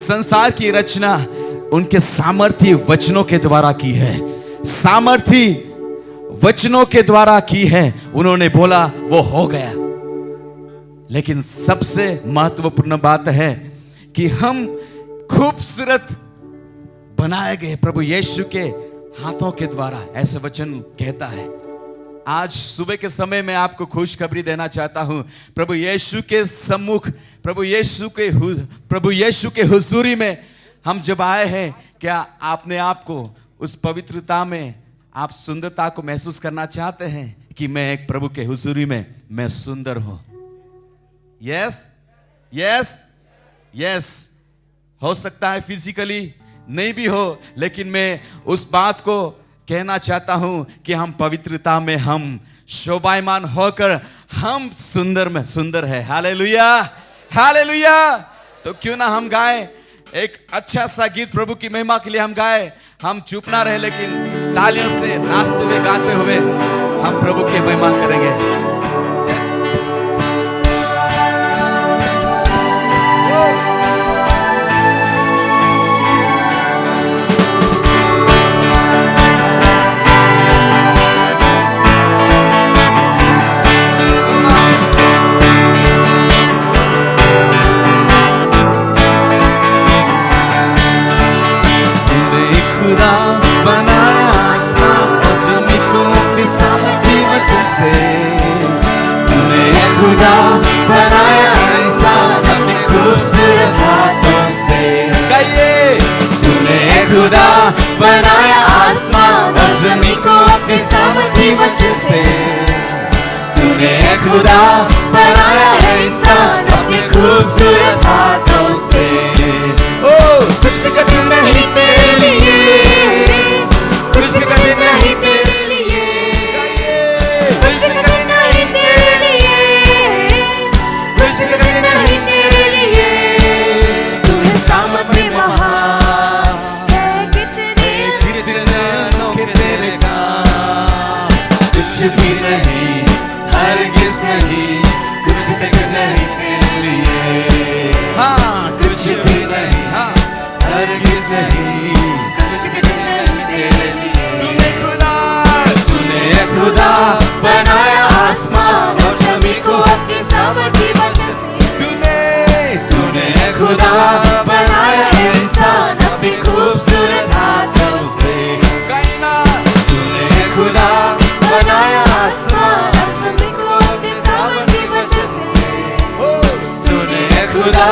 संसार की रचना उनके सामर्थ्य वचनों के द्वारा की है, सामर्थ्य वचनों के द्वारा की है। उन्होंने बोला वो हो गया। लेकिन सबसे महत्वपूर्ण बात है कि हम खूबसूरत बनाए गए प्रभु यीशु के हाथों के द्वारा, ऐसे वचन कहता है। आज सुबह के समय में आपको खुशखबरी देना चाहता हूं। प्रभु यीशु के सम्मुख, प्रभु यीशु के हुजूरी में हम जब आए हैं, क्या आपने आपको उस पवित्रता में, आप सुंदरता को महसूस करना चाहते हैं कि मैं एक प्रभु के हुजूरी में मैं सुंदर हूं? Yes yes yes. हो सकता है फिजिकली नहीं भी हो, लेकिन मैं उस बात को कहना चाहता हूं कि हम पवित्रता में हम शोभायमान होकर हम सुंदर में सुंदर है। Hallelujah hallelujah. तो क्यों ना हम गाएं एक अच्छा सा गीत प्रभु की महिमा के लिए हम गाएं। हम चुप ना रहे, लेकिन तालियों से नाचते हुए गाते हुए हम प्रभु की महिमा करेंगे। बनाया इंसान अपने खूबसूरत हाथों से। तूने खुदा बनाया आसमान और जमीन को अपने सामर्थी वचन से। तूने खुदा बनाया इंसान अपने खूबसूरत हाथों से। ओ कुछ भी कठिन नहीं तेरे लिए, कुछ भी कठिन नहीं तेरे लिए, कुछ भी कठिन नहीं तेरे लिए, कुछ भी कठिन नहीं तेरे लिए। तूने सामर्थ्य महान है, कितने अनोखे तेरे काम। कुछ भी नहीं, हरगिज़ नहीं, कुछ भी कठिन नहीं तेरे लिए। हाँ, कुछ भी नहीं, हरगिज़ नहीं, कुछ भी कठिन नहीं तेरे लिए। तूने खुदा बनाया आसमान और जमीन को अपने सामर्थी वचन से। तूने खुदा बनाया इंसान अपनी खूबसूरत हाथों से। तूने खुदा बनाया आसमान और जमीन को अपने सामर्थी वचन से। तूने खुदा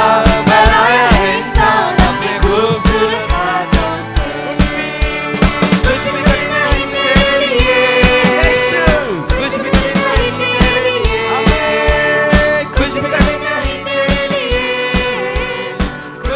बनाया इंसान अपनी खूबसूरत हाथों से। कुछ भी कठिन नहीं तेरे लिए, कुछ भी कठिन नहीं तेरे लिए, कुछ भी कठिन नहीं तेरे लिए, कुछ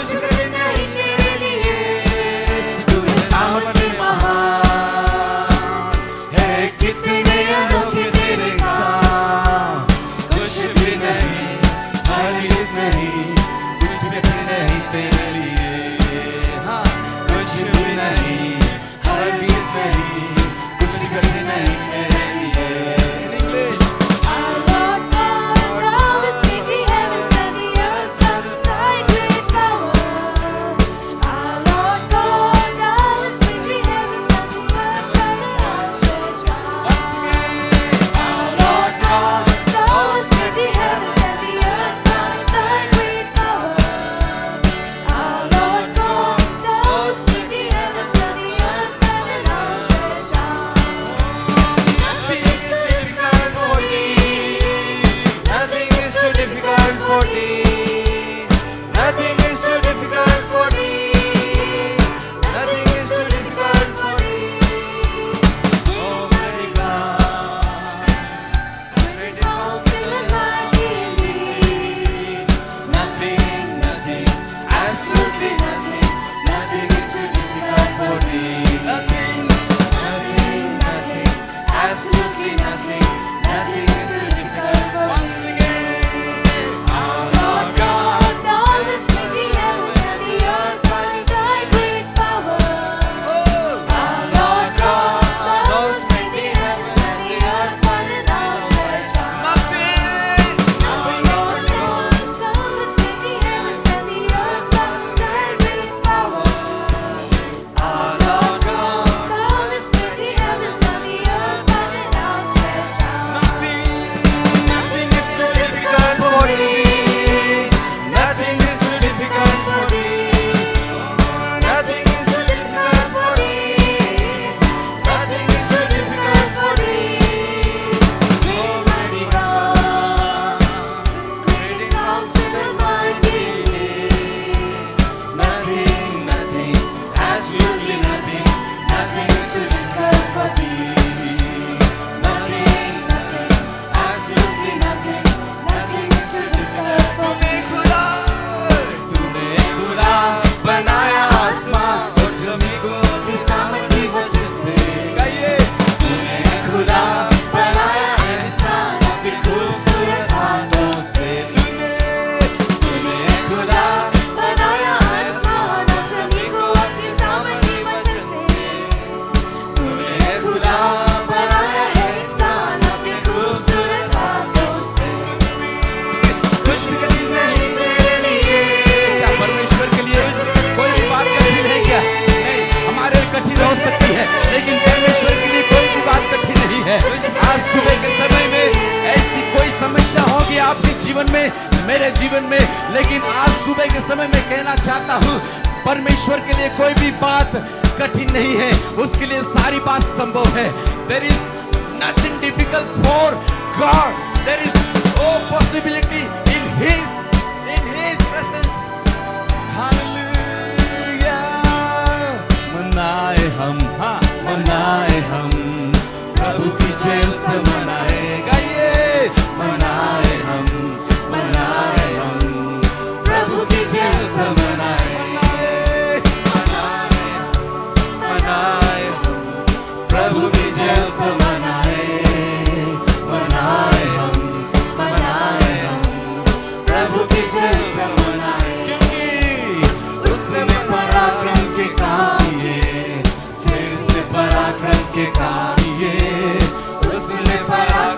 परमेश्वर के लिए कोई भी बात कठिन नहीं है, उसके लिए सारी बात संभव है। There is nothing difficult for God. There is no possibility in His presence. Hallelujah. मनाए हम, हाँ मनाए हम प्रभु की जय से मनाए, गाइए मनाए हम प्रभु की जय से मनाए प्रभु की जय से मनाए हम प्रभु की जय से मनाए, क्योंकि उसने पराक्रम के काम किए, फिर से पराक्रम के काम किए, उसने पराक्रम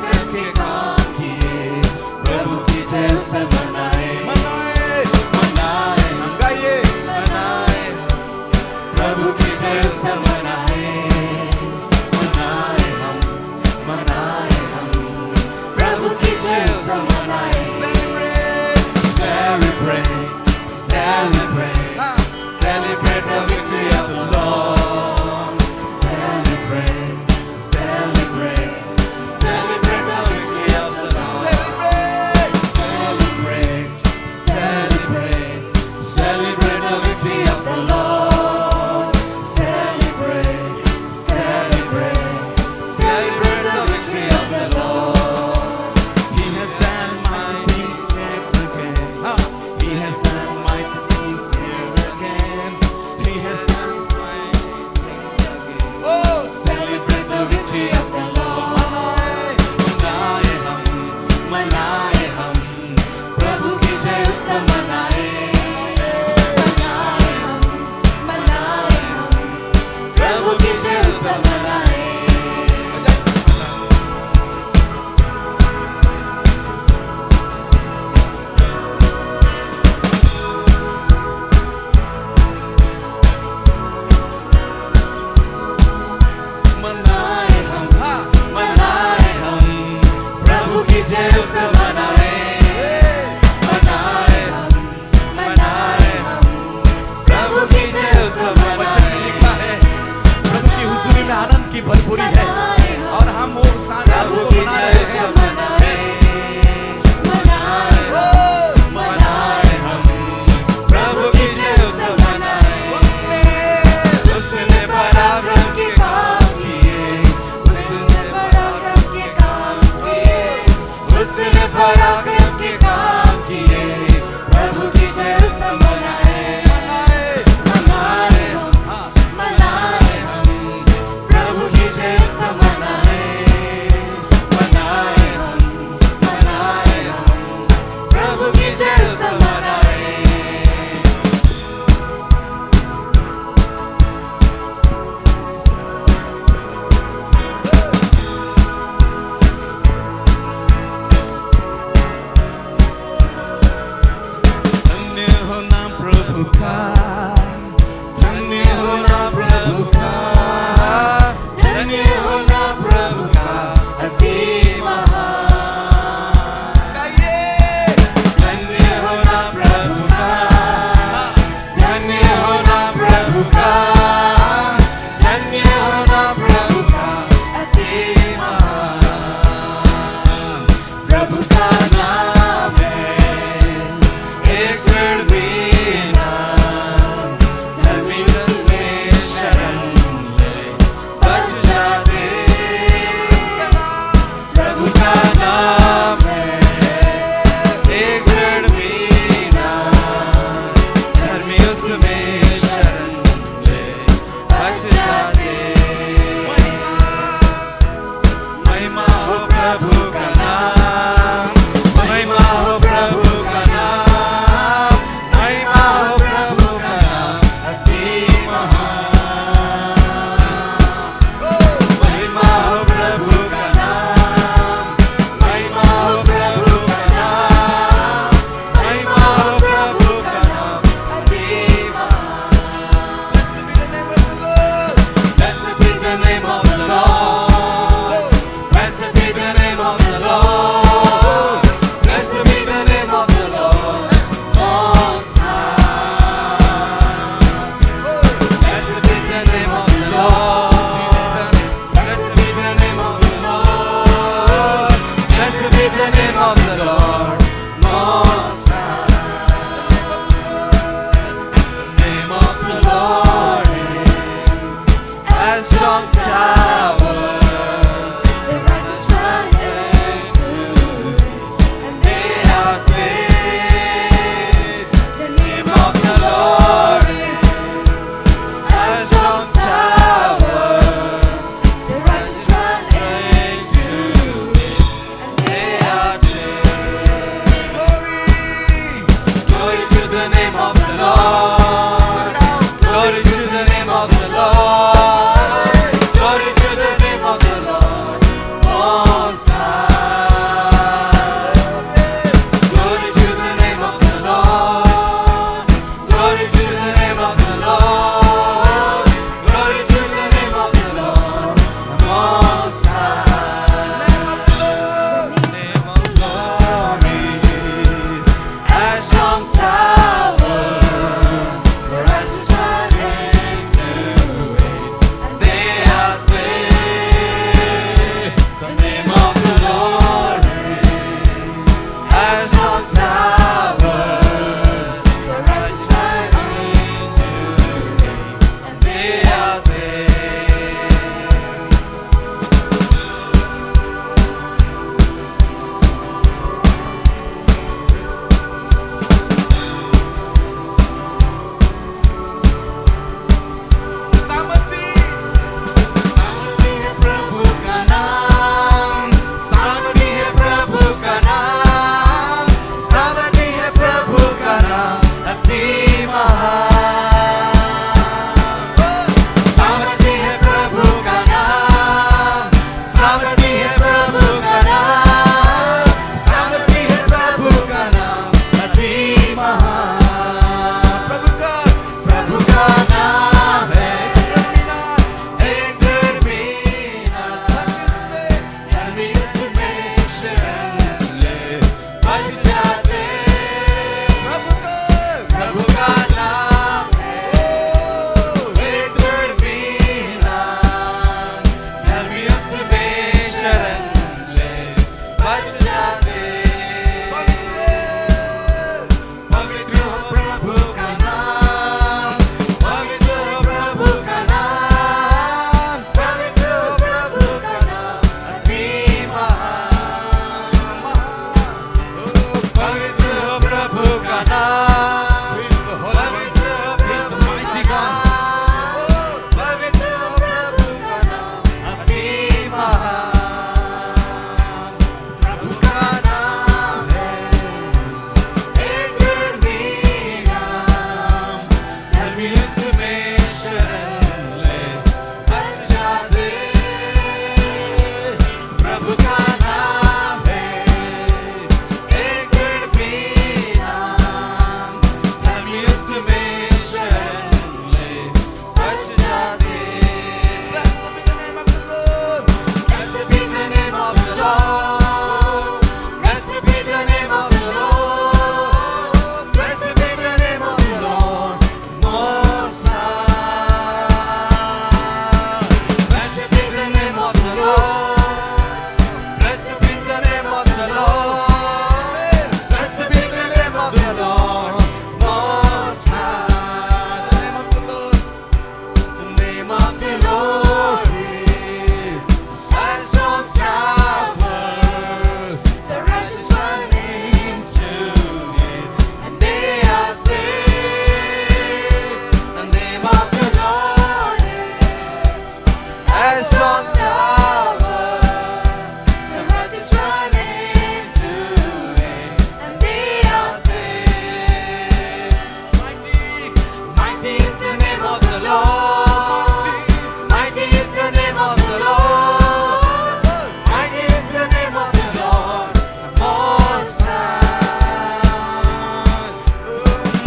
उसमें शरण ले, बच जाते। प्रभु का नाम है एक भी नाम, हम उसमें शरण ले, बच जाते। Blessed be the name of the Lord. Blessed be the name of the Lord. Blessed be the name of the Lord Most High. Blessed be the name of the Lord. Blessed be the name of the Lord. Blessed be the name of the Lord Most High. The name of the Lord. The name of the Lord is a strong tower. The righteous run into it, and they are saved. The name of the Lord is a strong tower. The righteous run into it, and they are saved. Mighty is the name of the Lord. Mighty is the name of the Lord. Mighty is the name of the Lord Most High.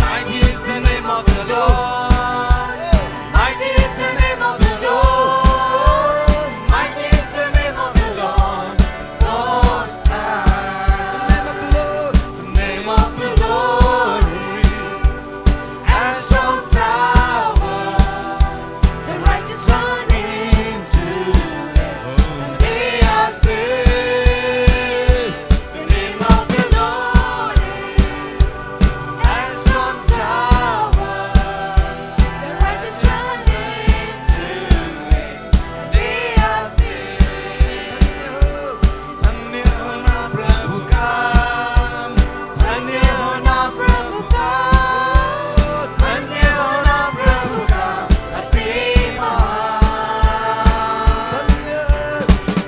Mighty is the name of the Lord. Mighty is the name of the Lord. Mighty is the name of the Lord Most High. The name of the Lord is a strong tower. The righteous run into it, and they are saved. The name of the Lord is a strong tower. The righteous run into it, and they are saved. धन्य होना प्रभु का, धन्य होना प्रभु का, धन्य होना प्रभु का अति महान।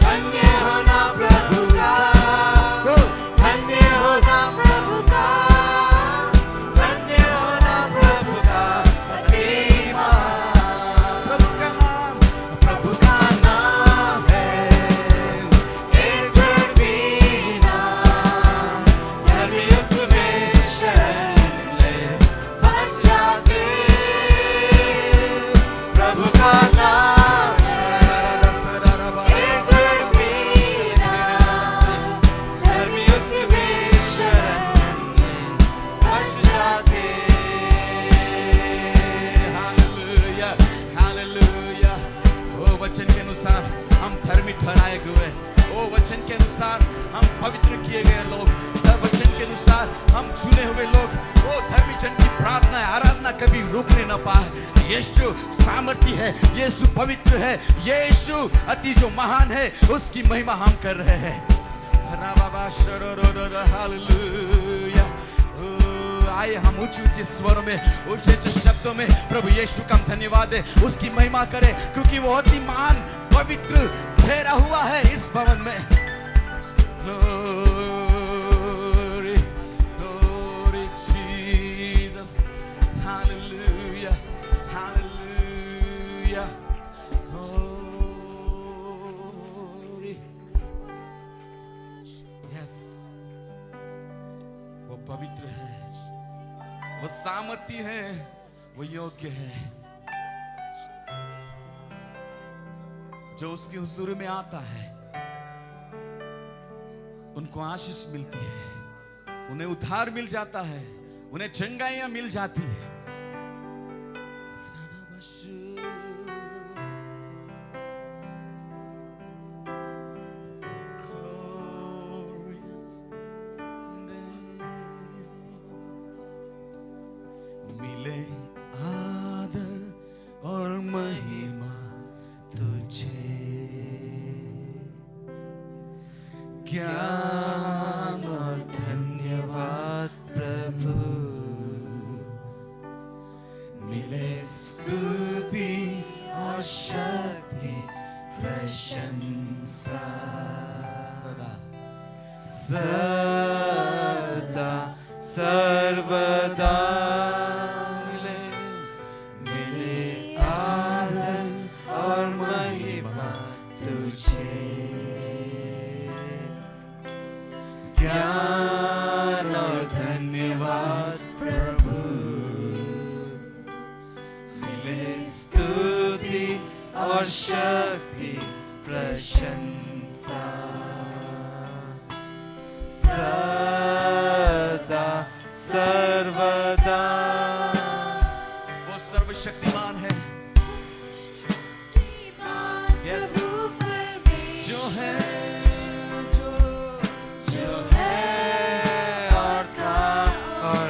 धन्य होना प्रभु का, धन्य होना प्रभु का, धन्य होना प्रभु का अति महान। प्रभु का नाम है एक भी नाम, हम उसमें शरण ले, बच जाते। प्रभु का नाम है एक भी नाम, हम उसमें शरण ले, बच जाते। Hallelujah, hallelujah. ओ वचन के अनुसार हम धर्मी ठहराए हुए, ओ वचन के अनुसार हम पवित्र किए गए लोग, वचन के अनुसार हम चुने हुए लोग, ओ धर्मी जन की प्रार्थना आराधना कभी रोकने न पाए। यीशु सामर्थी है, यीशु पवित्र है, यीशु अति जो महान है, उसकी महिमा हम कर रहे हैं। हालेलुया। आइए हम ऊंचे ऊंचे स्वरों में, ऊंचे ऊंचे शब्दों में प्रभु यीशु का हम धन्यवाद है, उसकी महिमा करें, क्योंकि वो अति महान पवित्र ठहरा हुआ है इस भवन में। Glory, glory Jesus. Hallelujah, hallelujah. Glory. Yes. वो पवित्र है, वो सामर्थी है, वो योग्य है। जो उसकी हुजूर में आता है उनको आशीष मिलती है, उन्हें उद्धार मिल जाता है, उन्हें चंगाइयां मिल जाती है। मिले आदर और महिमा तुझे, ज्ञान और धन्यवाद प्रभु, मिले स्तुति और शक्ति प्रशंसा सदा सदा सर्वदा। मिले और शक्ति प्रशंसा सदा सर्वदा। वो सर्वशक्तिमान है, yes, जो है जो है और था और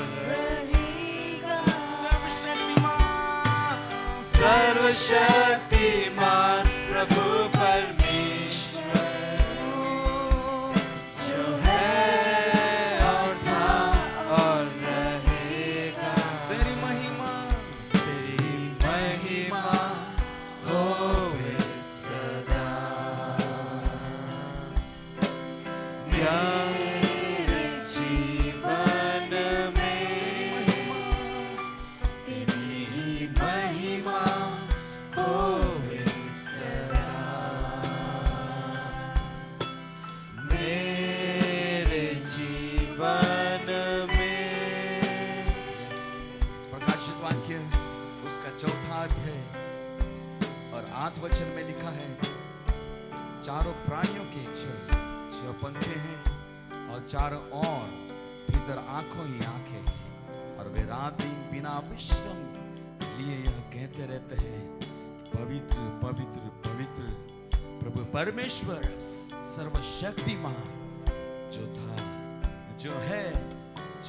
सर्वशक्तिमान प्रभु परमेश्वर जो है और था और रहेगा। तेरी महिमा होवे सदा। मेरे जीवन में तेरी महिमा होवे सदा। मेरे जीवन में। प्रकाशित वाक्य उसका चौथा अर्थ है और 8 वचन में लिखा है, चारों प्राणियों के छह पंखे हैं और चारों ओर भीतर आंखों ही आंखें हैं, और वे रात दिन बिना विश्राम लिए यह कहते रहते हैं, पवित्र पवित्र पवित्र प्रभु परमेश्वर सर्वशक्तिमान, जो था, जो है,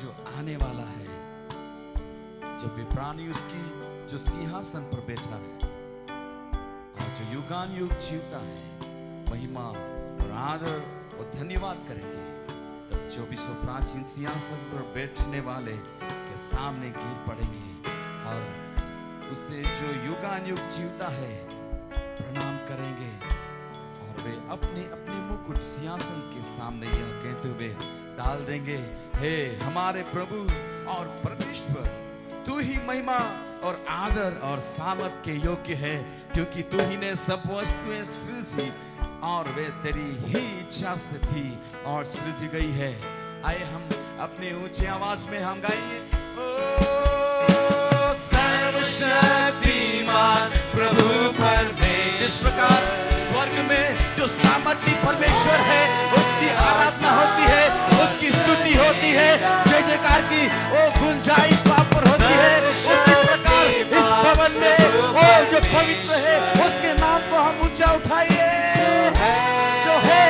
जो आने वाला है। जब वे प्राणी उसकी जो सिंहासन पर बैठा है और जो युगान युग जीवता है, महिमा और आदर और धन्यवाद करेंगे, तब 24 प्राचीन सिंहासन पर बैठने वाले के सामने गिर पड़ेंगे और उसे जो युगान युग जीवता है प्रणाम करेंगे, और वे अपने अपने मुकुट सिंहासन के सामने यह कहते हुए डाल देंगे, हे हमारे प्रभु और परमेश्वर, तू ही महिमा और आदर और सामर्थ के योग्य है, क्योंकि तू ही ने सब वस्तुएं सृजी और वे तेरी ही इच्छा से थी और सृजी गई है। आइए हम अपनी ऊंची आवाज में हम गाइए, ओ सर्वशक्तिमान प्रभु परमेश्वर। जिस प्रकार स्वर्ग में जो सामर्थी परमेश्वर है उसकी आराधना होती है, उसकी स्तुति होती है, जय जयकार की वो गुंजाइश वहां पर होती है, उसी प्रकार इस भवन में वो जो पवित्र है उसके नाम को हम ऊंचा उठाइए। जो है,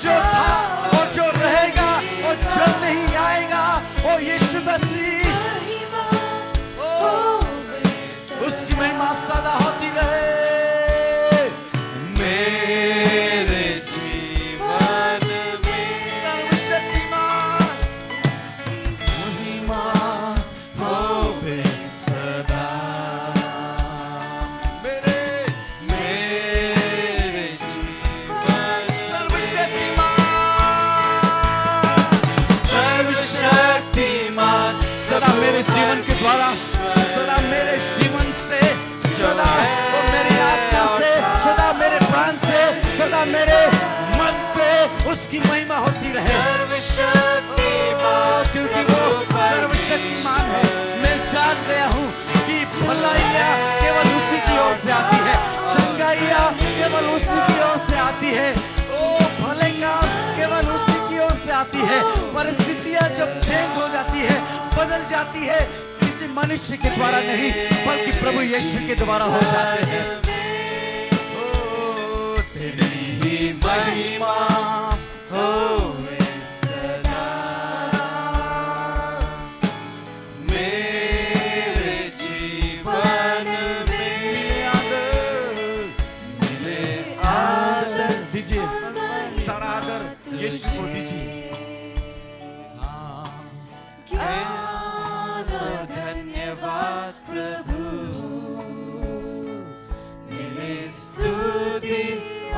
जो था और जो रहेगा, वो जल्द ही आएगा, वो यीशु मसीह, उसकी महिमा सदा होती रहे। मेरे जीवन में सर्वशक्तिमान महिमा होवे सदा। मेरे जीवन सर्वशक्तिमान सदा मेरे जीवन के द्वारा, सदा मेरे जीवन से, सदा वो मेरी आत्मा से, सदा मेरे प्राण से, सदा मेरे मन से उसकी महिमा होती रहे, क्योंकि वो सर्वशक्तिमान है। मैं जान गया हूँ कि भलाइयाँ केवल उसी की ओर से आती है, चंगाइयाँ केवल उसी की ओर से आती है, ओ भले काम केवल उसी की ओर से आती है। परिस्थितियाँ जब चेंज हो जाती है, बदल जाती है, किसी मनुष्य के द्वारा नहीं बल्कि प्रभु यीशु के द्वारा हो जाते हैं। ओ तेरी ही महिमा होवे सदा। मेरे जीवन में मिले आदर दीजिए, सारा आदर यीशु को दीजिए। हाँ, ज्ञान और धन्यवाद प्रभु, मिले स्तुति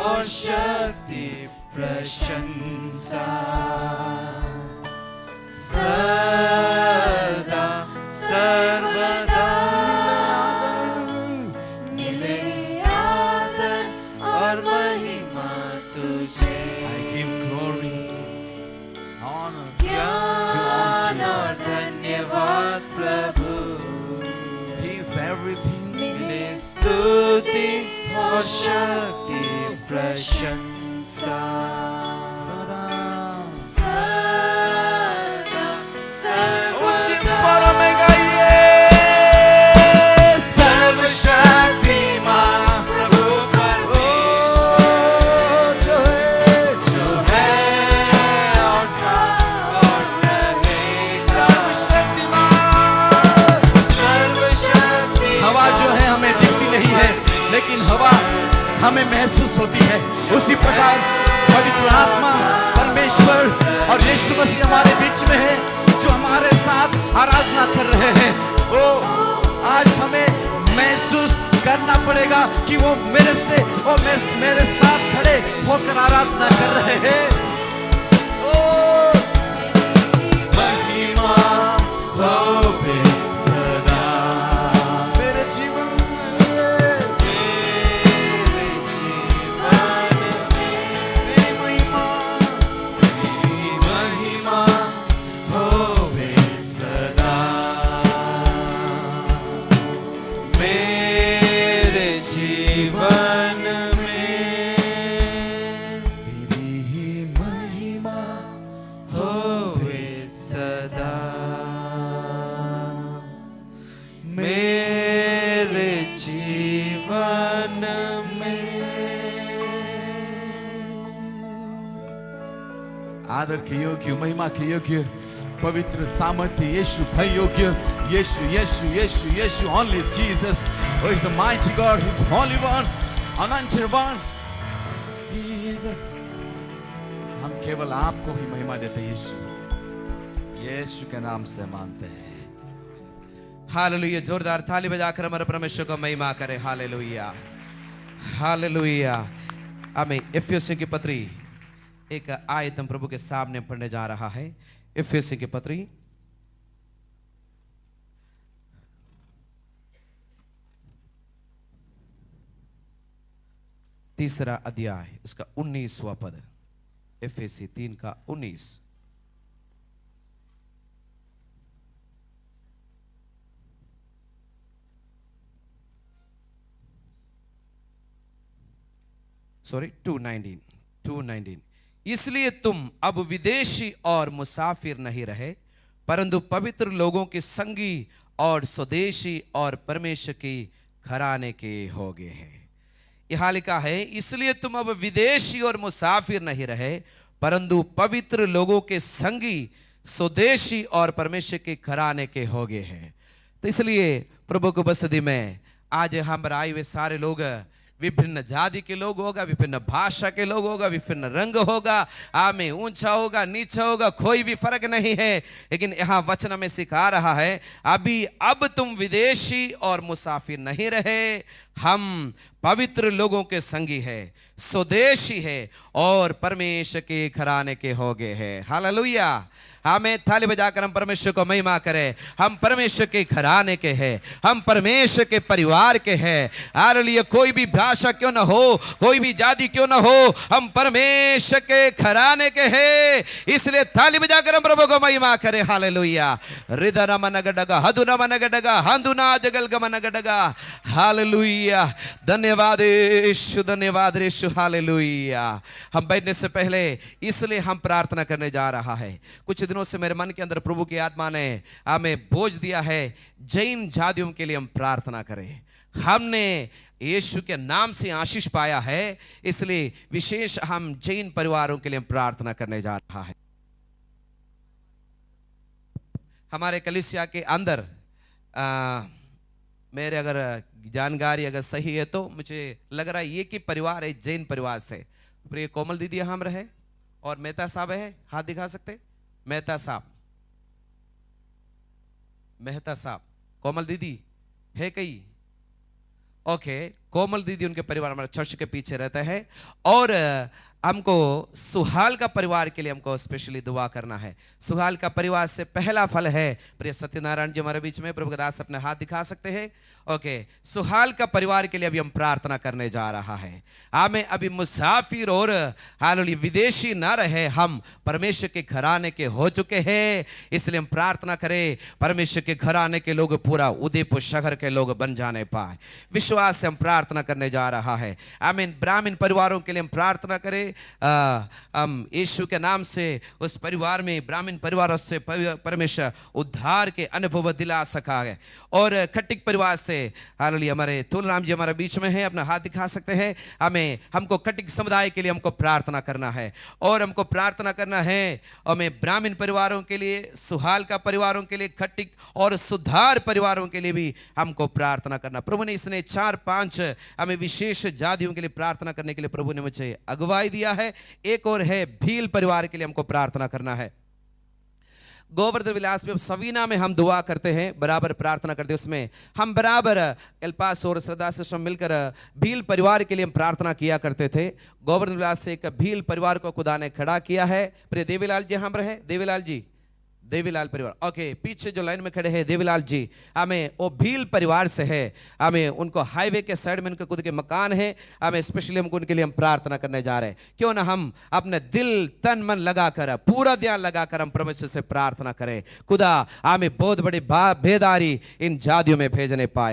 और शक्ति प्रशंसा सदा सर्वदा। मिले आदर और महिमा तुझे। I give glory, honor, ज्ञान और धन्यवाद प्रभु, He is everything. मिले स्तुति और शक्ति प्रशंसा सदा सदा ऊंचे सर्वदा स्वरों में गाइए। सर्वशक्तिमान प्रभु परमेश्वर जो है और था और रहेगा। सर्वशक्तिमान। सर्वशक्तिमान हवा जो है हमें दिखती नहीं है, लेकिन हवा हमें महसूस होती है। उसी प्रकार पवित्र आत्मा परमेश्वर और यीशु मसीह हमारे बीच में है, जो हमारे साथ आराधना कर रहे हैं। ओ आज हमें महसूस करना पड़ेगा कि वो मेरे साथ खड़े होकर आराधना कर रहे हैं। ओ महिमा होवे सदा मेरे जीवन में मेरे जीवन तेरी महिमा तेरी महिमा होवे सदा मेरे जीवन में तेरी ही महिमा होवे सदा मेरे जीवन में। आदर के योग्य, महिमा के योग्य, पवित्र सामर्थ्य यीशु भाई योग्य, यीशु यीशु यीशु यीशु, only Jesus who is the mighty God, who is the holy one, anointed one, Jesus। हम केवल आपको ही महिमा देते हैं यीशु, यीशु के नाम से मानते हैं। हालेलुया। जोरदार ताली बजाकर हमारे परमेश्वर को महिमा करें। Hallelujah hallelujah. हमें इफिसियों की पत्री एक आयत हम प्रभु के सामने पढ़ने जा रहा है। इफिसियों की पत्री तीसरा अध्याय, इसका 19वां पद। इफिसी 3 का 19। सॉरी 2:19। इसलिए तुम अब विदेशी और मुसाफिर नहीं रहे, परंतु पवित्र लोगों के संगी और स्वदेशी और परमेश्वर के घराने के हो गए हैं। यहां लिखा है, इसलिए तुम अब विदेशी और मुसाफिर नहीं रहे, परंतु पवित्र लोगों के संगी, स्वदेशी और परमेश्वर के घराने के हो गए हैं। तो इसलिए प्रभु को बसदी में आज हम आए हुए सारे लोग विभिन्न जाति के लोग होगा, विभिन्न भाषा के लोग होगा, विभिन्न रंग होगा, आमे ऊंचा होगा, नीचा होगा, कोई भी फर्क नहीं है। लेकिन यहाँ वचन में सिखा रहा है, अब तुम विदेशी और मुसाफिर नहीं रहे, हम पवित्र लोगों के संगी है, स्वदेशी है और परमेश्वर के घराने के हो गए हैं। हालेलुया। हमें थाली बजाकर हम परमेश्वर को महिमा करें। हम परमेश्वर के घराने के हैं, हम परमेश्वर के परिवार के हैं। हालेलुया। कोई भी भाषा क्यों ना हो, कोई भी जाति क्यों ना हो, हम परमेश्वर के घराने के हैं। इसलिए थाली बजाकर हम प्रभु को महिमा करें। हालेलुया। हृदय नमनगडगा हदु नमनगडगा हंदुना जगल गमनगडगा। हालेलुया। धन्यवाद यीशु, धन्यवाद यीशु। हालेलुया। हम बैठने से पहले इसलिए हम प्रार्थना करने जा रहा है। कुछ दिनों से मेरे मन के अंदर प्रभु की आत्मा ने हमें बोझ दिया है, जैन जातियों के लिए हम प्रार्थना करें। हमने यीशु के नाम से आशीष पाया है, इसलिए विशेष हम जैन परिवारों के लिए प्रार्थना करने जा रहा है। हमारे कलीसिया के अंदर मेरे अगर जानकारी अगर सही है तो मुझे लग रहा है ये कि परिवार है जैन परिवार से। प्रिय कोमल दीदी हम रहे और मेहता साहब है, हाथ दिखा सकते? मेहता साहब, मेहता साहब, कोमल दीदी है कहीं? ओके, कोमल दीदी उनके परिवार हमारे चर्च के पीछे रहता है। और हमको सुहाल का परिवार के लिए हमको स्पेशली दुआ करना है। सुहाल का परिवार से पहला फल है प्रिय सत्यनारायण जी हमारे बीच में, प्रभु के दास अपने हाथ दिखा सकते हैं? ओके, सुहाल का परिवार के लिए अभी हम प्रार्थना करने जा रहा है। हमें अभी मुसाफिर और हालेलुया विदेशी ना रहे, हम परमेश्वर के घराने के हो चुके हैं। इसलिए हम प्रार्थना करें परमेश्वर के घराने के लोग पूरा उदयपुर शहर के लोग बन जाने पाए। विश्वास से हम प्रार्थना प्रार्थना करने जा रहा है। आमीन। ब्राह्मण परिवारों के लिए हम प्रार्थना करें। हम यीशु के नाम से उस परिवार में, ब्राह्मण परिवार से परमेश्वर उद्धार के अनुभव दिला सका है। और खट्टिक परिवार से हालेलुया, हमारे तुलराम जी हमारे बीच में है, अपना हाथ दिखा सकते हैं। हमको खट्टिक समुदाय के लिए हमको प्रार्थना करना है, और हमको प्रार्थना करना है हमें ब्राह्मण परिवारों के लिए, सुहाल का परिवारों के लिए, खट्टिक और सुधार परिवारों के लिए भी हमको प्रार्थना करना। प्रभु ने इसने 4-5 हमें विशेष जातियों के लिए प्रार्थना करने के लिए प्रभु ने मुझे अगुवाई दिया है। एक और है भील परिवार के लिए हमको प्रार्थना करना है। गोवर्धन विलास में सवीना में हम दुआ करते हैं, बराबर प्रार्थना करते हैं। उसमें हम बराबर एल्पास और सदा से मिलकर भील परिवार के लिए हम प्रार्थना किया करते थे। गोवर्धन विलास से एक भील परिवार को खुदा ने खड़ा किया है। प्रिय देवीलाल जी हम रहे, देवीलाल जी, देवीलाल परिवार, ओके, पीछे जो लाइन में खड़े हैं देवीलाल जी, हमें वो भील परिवार से है। हमें उनको हाईवे के साइड में उनके खुद के मकान है। हमें स्पेशली हमको उनके लिए हम प्रार्थना करने जा रहे हैं। क्यों ना हम अपने दिल तन मन लगाकर, पूरा ध्यान लगाकर हम परमेश्वर से प्रार्थना करें, खुदा हमें बहुत बड़ी भेदारी इन जातियों में भेजने पाए।